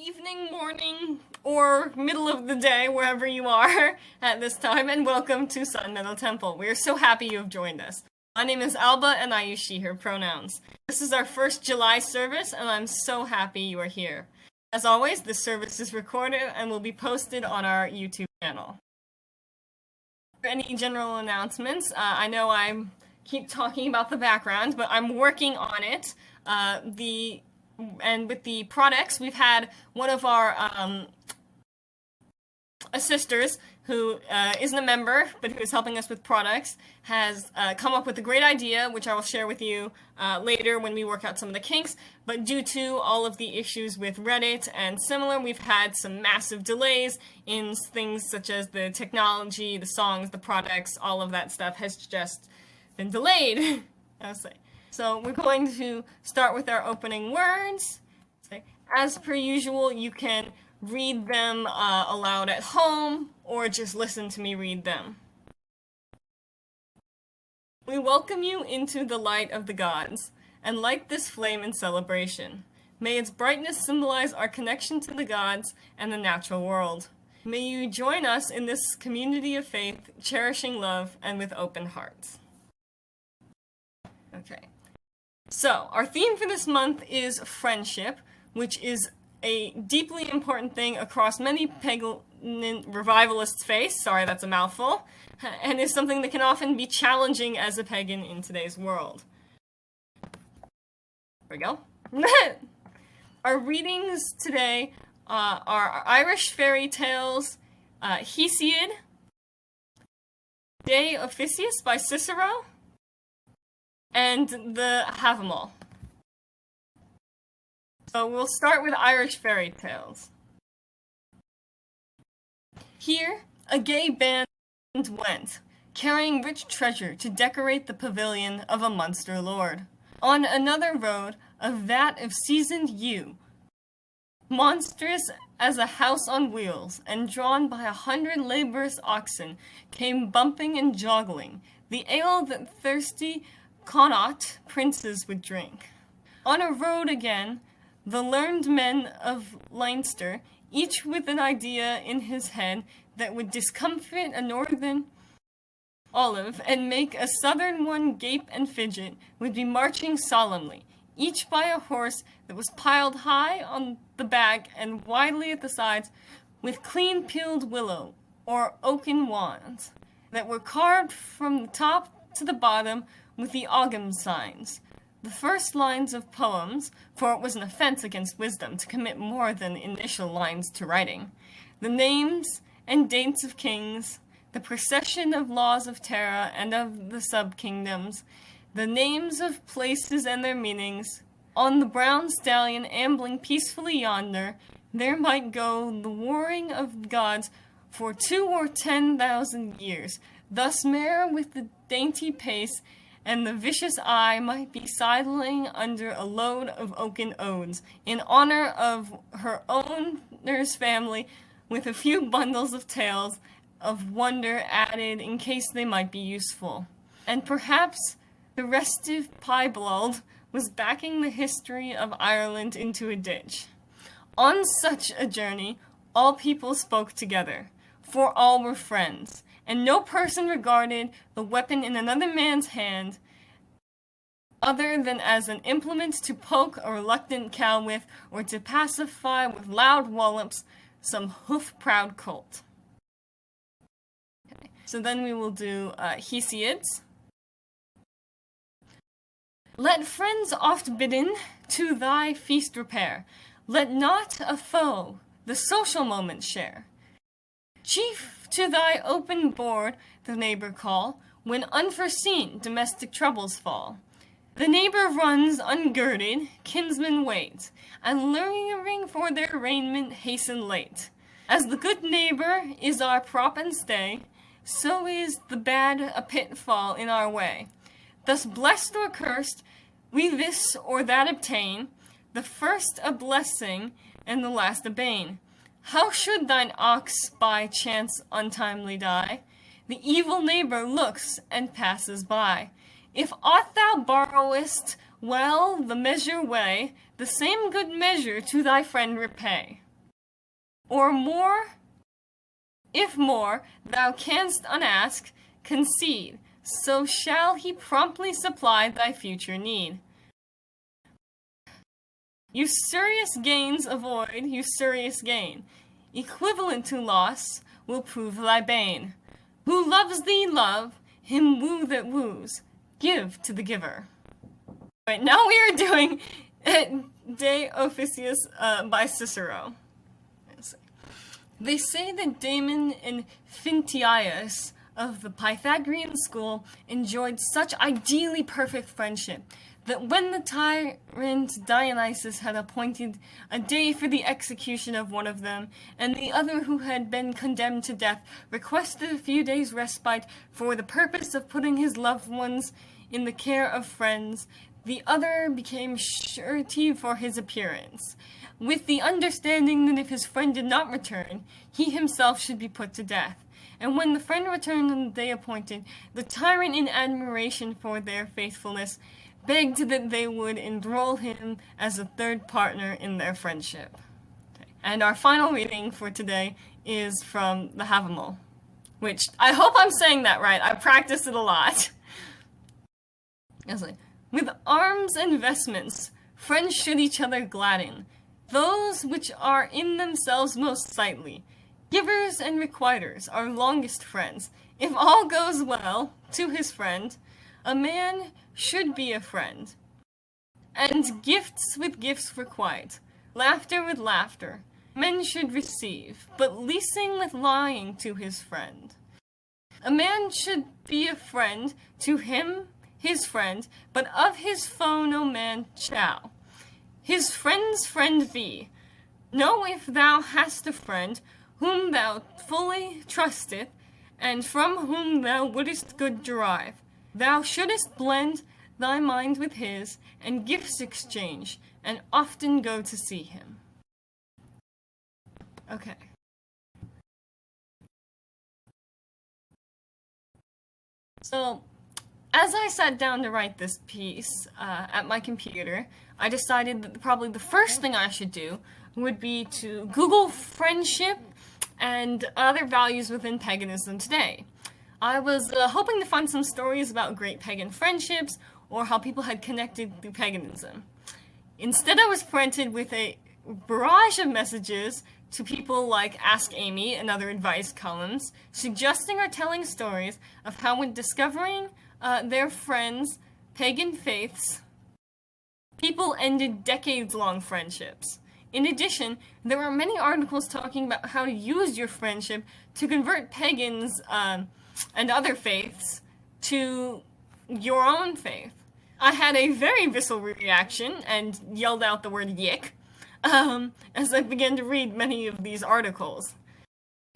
evening, morning, or middle of the day, wherever you are at this time, and welcome to Sun Meadow Temple. We are so happy you have joined us. My name is Alba, and I use she, her pronouns. This is our first July service, and I'm so happy you are here. As always, this service is recorded and will be posted on our YouTube channel. For any general announcements, I know I keep talking about the background, but I'm working on it. And with the products, we've had one of our assisters who isn't a member, but who is helping us with products, has come up with a great idea, which I will share with you later when we work out some of the kinks. But due to all of the issues with Reddit and similar, we've had some massive delays in things such as the technology, the songs, the products, all of that stuff has just been delayed, I'll say. So we're going to start with our opening words. As per usual, you can read them aloud at home, or just listen to me read them. We welcome you into the light of the gods, and light this flame in celebration. May its brightness symbolize our connection to the gods and the natural world. May you join us in this community of faith, cherishing love and with open hearts. Okay. So, our theme for this month is friendship, which is a deeply important thing across many pagan revivalists' faith. Sorry, that's a mouthful. And is something that can often be challenging as a pagan in today's world. There we go. Our readings today are Irish fairy tales, Hesiod, De Officiis by Cicero, and the Havamal. So we'll start with Irish fairy tales. Here, a gay band went, carrying rich treasure to decorate the pavilion of a Munster lord. On another rode a vat of seasoned yew, monstrous as a house on wheels, and drawn by 100 laborious oxen, came bumping and joggling, the ale that thirsty Connaught princes would drink. On a road again, the learned men of Leinster, each with an idea in his head that would discomfit a northern olive and make a southern one gape and fidget, would be marching solemnly, each by a horse that was piled high on the back and widely at the sides, with clean-peeled willow or oaken wands, that were carved from the top to the bottom with the Ogham signs, the first lines of poems, for it was an offense against wisdom to commit more than initial lines to writing, the names and dates of kings, the procession of laws of Terra and of the sub-kingdoms, the names of places and their meanings. On the brown stallion ambling peacefully yonder, there might go the warring of gods for 2 or 10,000 years, thus mare with the dainty pace, and the vicious eye might be sidling under a load of oaken odes, in honor of her owner's family, with a few bundles of tales of wonder added in case they might be useful. And perhaps the restive piebald was backing the history of Ireland into a ditch. On such a journey, all people spoke together, for all were friends, and no person regarded the weapon in another man's hand other than as an implement to poke a reluctant cow with, or to pacify with loud wallops some hoof-proud colt. Okay. So then we will do Hesiod's. Let friends oft bidden to thy feast repair, let not a foe the social moment share. Chief to thy open board the neighbor call, when unforeseen domestic troubles fall. The neighbor runs ungirded, kinsmen wait, and lingering for their raiment hasten late. As the good neighbor is our prop and stay, so is the bad a pitfall in our way. Thus blessed or cursed, we this or that obtain, the first a blessing, and the last a bane. How should thine ox by chance untimely die? The evil neighbor looks and passes by. If aught thou borrowest, well the measure weigh, the same good measure to thy friend repay. or more, if more, thou canst unask, concede, so shall he promptly supply thy future need. Usurious gains avoid usurious gain. Equivalent to loss will prove thy bane. Who loves thee love, him woo that woos. Give to the giver. Right, now we are doing De Officiis by Cicero. They say that Damon and Phintias of the Pythagorean school enjoyed such ideally perfect friendship that when the tyrant Dionysus had appointed a day for the execution of one of them, and the other who had been condemned to death requested a few days' respite for the purpose of putting his loved ones in the care of friends, the other became surety for his appearance, with the understanding that if his friend did not return, he himself should be put to death. And when the friend returned on the day appointed, the tyrant, in admiration for their faithfulness, begged that they would enroll him as a third partner in their friendship. Okay. And our final reading for today is from the Havamal, which I hope I'm saying that right. I practiced it a lot. It's like, with arms and vestments, friends should each other gladden, those which are in themselves most sightly. Givers and requiters are longest friends. If all goes well to his friend, a man should be a friend. And gifts with gifts requite, laughter with laughter, men should receive, but leasing with lying to his friend. A man should be a friend to him, his friend, but of his foe no man shall. His friend's friend be. Know if thou hast a friend, whom thou fully trusteth, and from whom thou wouldest good derive. Thou shouldest blend thy mind with his, and gifts exchange, and often go to see him. Okay. So, as I sat down to write this piece at my computer, I decided that probably the first thing I should do would be to Google friendship and other values within paganism today. I was hoping to find some stories about great pagan friendships or how people had connected through paganism. Instead, I was presented with a barrage of messages to people like Ask Amy and other advice columns, suggesting or telling stories of how when discovering their friends' pagan faiths, people ended decades-long friendships. In addition, there were many articles talking about how to use your friendship to convert pagans and other faiths to your own faith. I had a very visceral reaction and yelled out the word yick as I began to read many of these articles.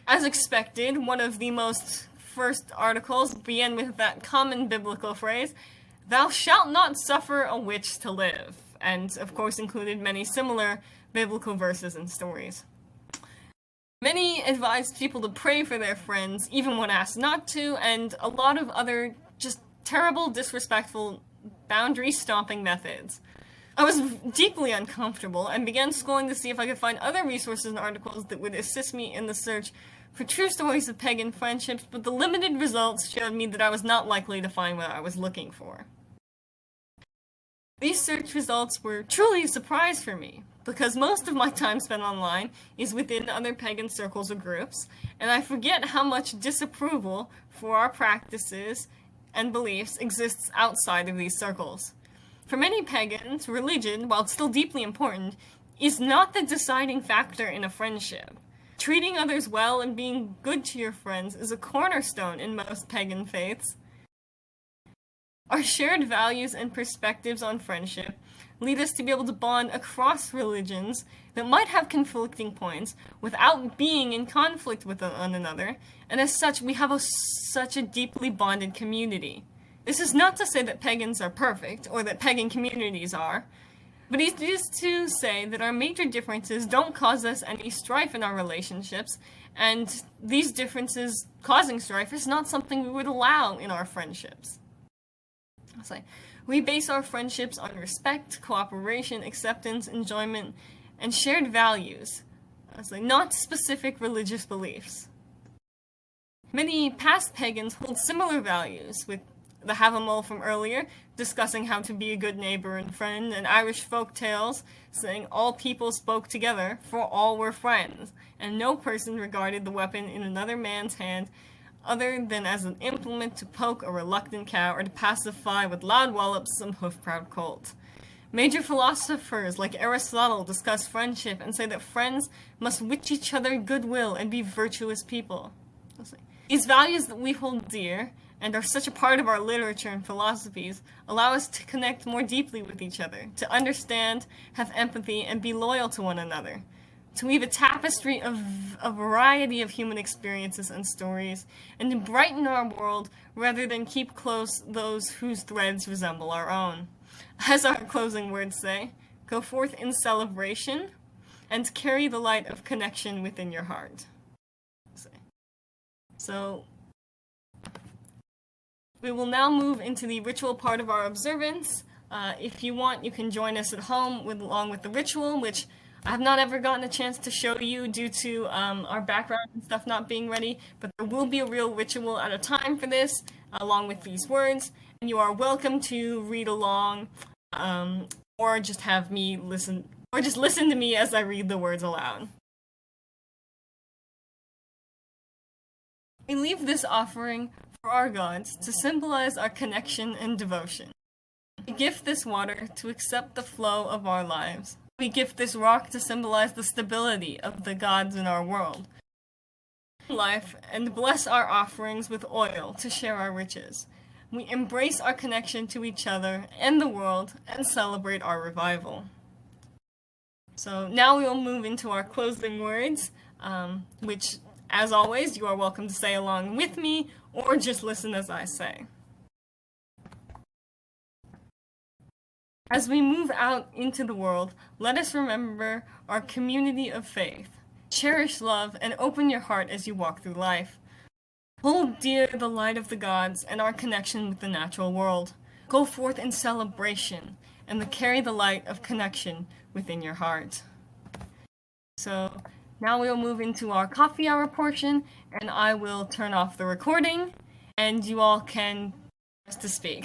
As expected, one of the most first articles began with that common biblical phrase, "Thou shalt not suffer a witch to live," and of course included many similar biblical verses and stories. Many advised people to pray for their friends, even when asked not to, and a lot of other just terrible, disrespectful, boundary-stomping methods. I was deeply uncomfortable and began scrolling to see if I could find other resources and articles that would assist me in the search for true stories of pagan friendships, but the limited results showed me that I was not likely to find what I was looking for. These search results were truly a surprise for me, because most of my time spent online is within other pagan circles or groups, and I forget how much disapproval for our practices and beliefs exists outside of these circles. For many pagans, religion, while still deeply important, is not the deciding factor in a friendship. Treating others well and being good to your friends is a cornerstone in most pagan faiths. Our shared values and perspectives on friendship lead us to be able to bond across religions that might have conflicting points without being in conflict with one another, and as such, we have such a deeply bonded community. This is not to say that pagans are perfect, or that pagan communities are, but it is to say that our major differences don't cause us any strife in our relationships, and these differences causing strife is not something we would allow in our friendships. We base our friendships on respect, cooperation, acceptance, enjoyment, and shared values. not specific religious beliefs. Many past pagans hold similar values, with the Havamal from earlier discussing how to be a good neighbor and friend, and Irish folk tales saying all people spoke together, for all were friends, and no person regarded the weapon in another man's hand other than as an implement to poke a reluctant cow or to pacify with loud wallops some hoof-proud colt. Major philosophers like Aristotle discuss friendship and say that friends must wish each other goodwill and be virtuous people. These values that we hold dear, and are such a part of our literature and philosophies, allow us to connect more deeply with each other, to understand, have empathy, and be loyal to one another, to weave a tapestry of a variety of human experiences and stories, and to brighten our world rather than keep close those whose threads resemble our own. As our closing words say, go forth in celebration, and carry the light of connection within your heart. So, we will now move into the ritual part of our observance. If you want, you can join us at home along with the ritual, which I have not ever gotten a chance to show you due to our background and stuff not being ready, but there will be a real ritual at a time for this, along with these words, and you are welcome to read along, or just have me listen, or just listen to me as I read the words aloud. We leave this offering for our gods to symbolize our connection and devotion. We gift this water to accept the flow of our lives. We gift this rock to symbolize the stability of the gods in our world. Life, and bless our offerings with oil to share our riches. We embrace our connection to each other and the world and celebrate our revival. So now we will move into our closing words, which, as always, you are welcome to say along with me, or just listen as I say. As we move out into the world, let us remember our community of faith. Cherish love and open your heart as you walk through life. Hold dear the light of the gods and our connection with the natural world. Go forth in celebration and carry the light of connection within your heart. So, now we'll move into our coffee hour portion, and I will turn off the recording, and you all can press to speak.